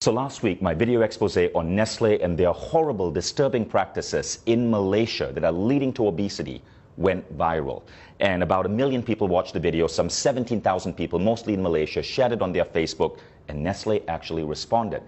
So last week, my video expose on Nestle and their horrible, disturbing practices in Malaysia that are leading to obesity went viral. And about 1 million people watched the video, some 17,000 people, mostly in Malaysia, shared it on their Facebook, and Nestle actually responded.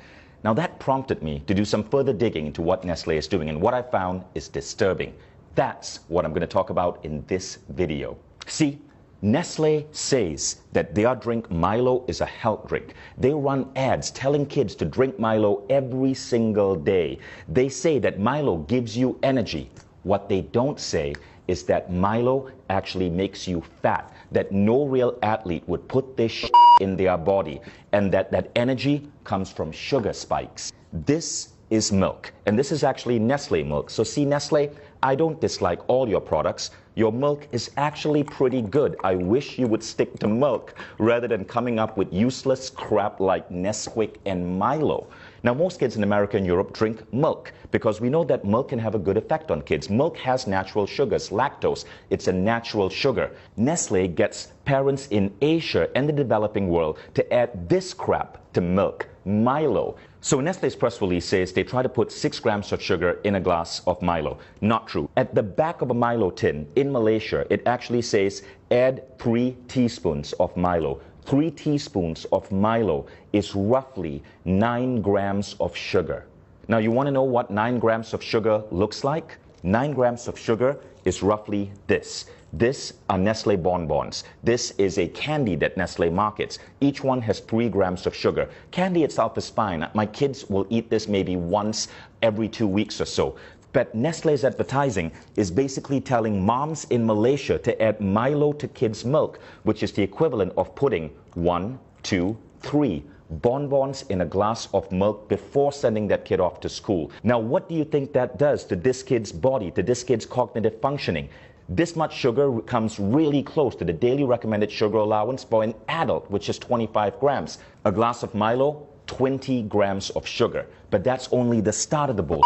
Now that prompted me to do some further digging into what Nestle is doing, and what I found is disturbing. That's what I'm going to talk about in this video. See, Nestle says that their drink Milo is a health drink. They run ads telling kids to drink Milo every single day. They say that Milo gives you energy. What they don't say is that Milo actually makes you fat, that no real athlete would put this in their body, and that energy comes from sugar spikes. This is milk, and this is actually Nestle milk. So see, Nestle, I don't dislike all your products. Your milk is actually pretty good. I wish you would stick to milk rather than coming up with useless crap like Nesquik and Milo. Now, most kids in America and Europe drink milk because we know that milk can have a good effect on kids. Milk has natural sugars, lactose. It's a natural sugar. Nestle gets parents in Asia and the developing world to add this crap to milk, Milo. So Nestle's press release says they try to put 6 grams of sugar in a glass of Milo. Not true. At the back of a Milo tin in Malaysia, it actually says add 3 teaspoons of Milo. 3 teaspoons of Milo is roughly 9 grams of sugar. Now you want to know what 9 grams of sugar looks like? 9 grams of sugar is roughly this. This are Nestle bonbons. This is a candy that Nestle markets. Each one has 3 grams of sugar. Candy itself is fine. My kids will eat this maybe once every 2 weeks or so. But Nestle's advertising is basically telling moms in Malaysia to add Milo to kids' milk, which is the equivalent of putting 1, 2, 3 bonbons in a glass of milk before sending that kid off to school. Now, what do you think that does to this kid's body, to this kid's cognitive functioning? This much sugar comes really close to the daily recommended sugar allowance for an adult, which is 25 grams. A glass of Milo, 20 grams of sugar. But that's only the start of the bullshit.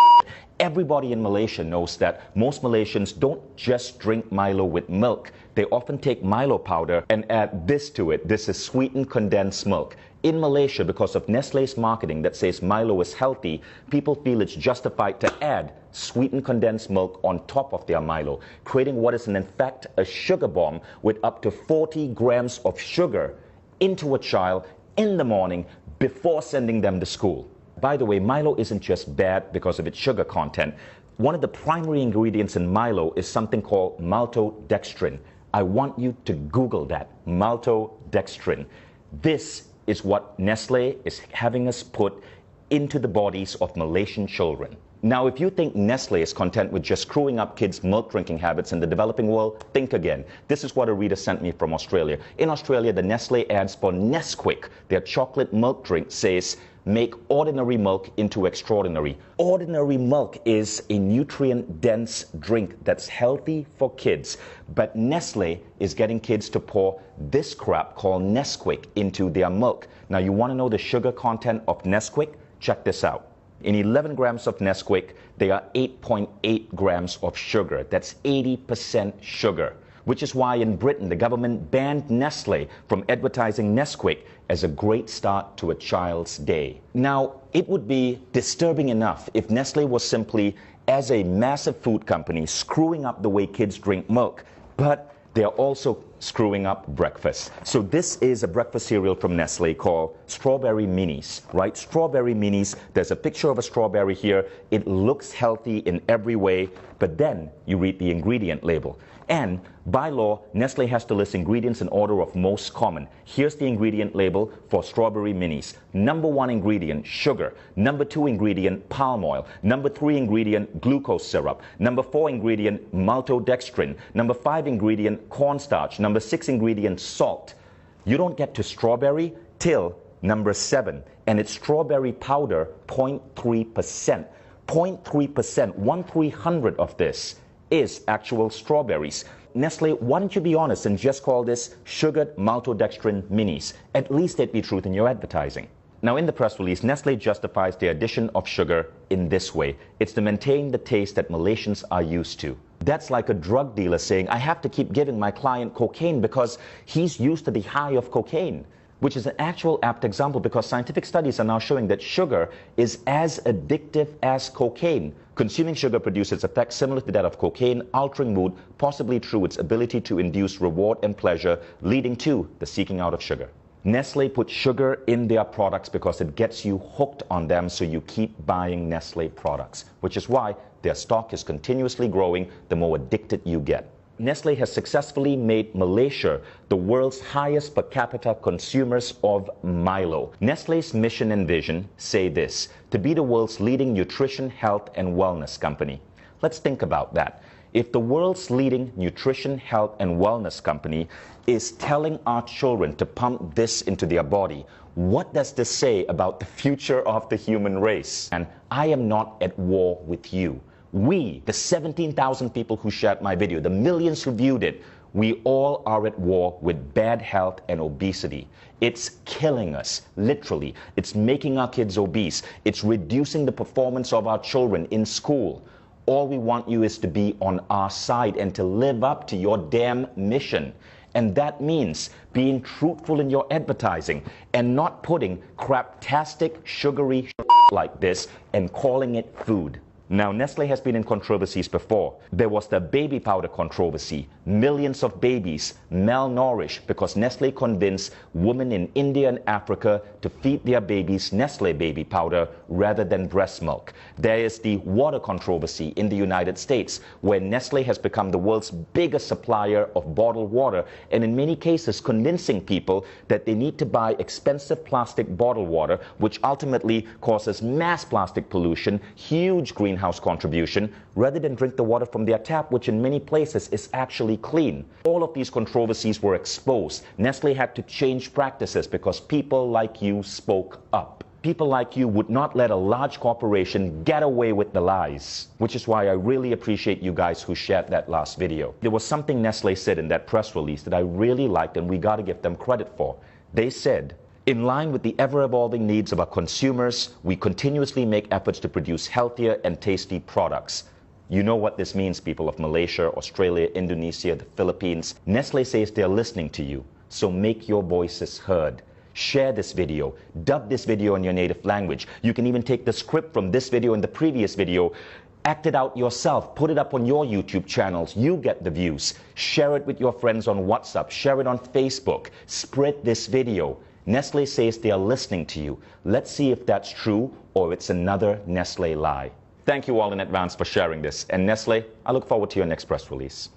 Everybody in Malaysia knows that most Malaysians don't just drink Milo with milk. They often take Milo powder and add this to it. This is sweetened condensed milk. In Malaysia, because of Nestle's marketing that says Milo is healthy, people feel it's justified to add sweetened condensed milk on top of their Milo, creating what is in fact a sugar bomb with up to 40 grams of sugar into a child in the morning before sending them to school. By the way, Milo isn't just bad because of its sugar content. One of the primary ingredients in Milo is something called maltodextrin. I want you to Google that, maltodextrin. This is what Nestle is having us put into the bodies of Malaysian children. Now, if you think Nestle is content with just screwing up kids' milk drinking habits in the developing world, think again. This is what a reader sent me from Australia. In Australia, the Nestle ads for Nesquik, their chocolate milk drink, says, make ordinary milk into extraordinary. Ordinary milk is a nutrient-dense drink that's healthy for kids. But Nestle is getting kids to pour this crap called Nesquik into their milk. Now, you want to know the sugar content of Nesquik? Check this out. In 11 grams of Nesquik, there are 8.8 grams of sugar. That's 80% sugar, which is why in Britain, the government banned Nestle from advertising Nesquik as a great start to a child's day. Now, it would be disturbing enough if Nestle was simply, as a massive food company, screwing up the way kids drink milk, but they're also screwing up breakfast. So this is a breakfast cereal from Nestle called Strawberry Minis, right? Strawberry Minis, there's a picture of a strawberry here. It looks healthy in every way, but then you read the ingredient label. And by law, Nestle has to list ingredients in order of most common. Here's the ingredient label for Strawberry Minis. Number 1 ingredient, sugar. Number 2 ingredient, palm oil. Number 3 ingredient, glucose syrup. Number 4 ingredient, maltodextrin. Number 5 ingredient, cornstarch. Number 6 ingredient, salt. You don't get to strawberry till number 7, and it's strawberry powder, 0.3%. 0.3%, 1/300 of this is actual strawberries. Nestle, why don't you be honest and just call this sugared maltodextrin minis? At least there'd be truth in your advertising. Now, in the press release, Nestle justifies the addition of sugar in this way. It's to maintain the taste that Malaysians are used to. That's like a drug dealer saying, I have to keep giving my client cocaine because he's used to the high of cocaine. which is an actual apt example because scientific studies are now showing that sugar is as addictive as cocaine. Consuming sugar produces effects similar to that of cocaine, altering mood, possibly through its ability to induce reward and pleasure, leading to the seeking out of sugar. Nestle puts sugar in their products because it gets you hooked on them, so you keep buying Nestle products, which is why their stock is continuously growing the more addicted you get. Nestle has successfully made Malaysia the world's highest per capita consumers of MILO. Nestle's mission and vision say this: to be the world's leading nutrition, health, and wellness company. Let's think about that. If the world's leading nutrition, health, and wellness company is telling our children to pump this into their body, what does this say about the future of the human race? And I am not at war with you. We, the 17,000 people who shared my video, the millions who viewed it, we all are at war with bad health and obesity. It's killing us, literally. It's making our kids obese. It's reducing the performance of our children in school. All we want you is to be on our side and to live up to your damn mission. And that means being truthful in your advertising and not putting craptastic, sugary shit like this and calling it food. Now, Nestle has been in controversies before. There was the baby powder controversy. Millions of babies malnourished because Nestle convinced women in India and Africa to feed their babies Nestle baby powder rather than breast milk. There is the water controversy in the United States, where Nestle has become the world's biggest supplier of bottled water, and in many cases convincing people that they need to buy expensive plastic bottled water, which ultimately causes mass plastic pollution, huge greenhouse contribution, rather than drink the water from their tap, which in many places is actually clean. All of these controversies were exposed. Nestle had to change practices because people like you spoke up. People like you would not let a large corporation get away with the lies, which is why I really appreciate you guys who shared that last video. There was something Nestle said in that press release that I really liked, and we got to give them credit for. They said, "In line with the ever-evolving needs of our consumers, we continuously make efforts to produce healthier and tasty products." You know what this means, people of Malaysia, Australia, Indonesia, the Philippines. Nestle says they're listening to you, so make your voices heard. Share this video, dub this video in your native language. You can even take the script from this video and the previous video, act it out yourself, put it up on your YouTube channels. You get the views. Share it with your friends on WhatsApp, share it on Facebook, spread this video. Nestle says they are listening to you. Let's see if that's true or it's another Nestle lie. Thank you all in advance for sharing this. And Nestle, I look forward to your next press release.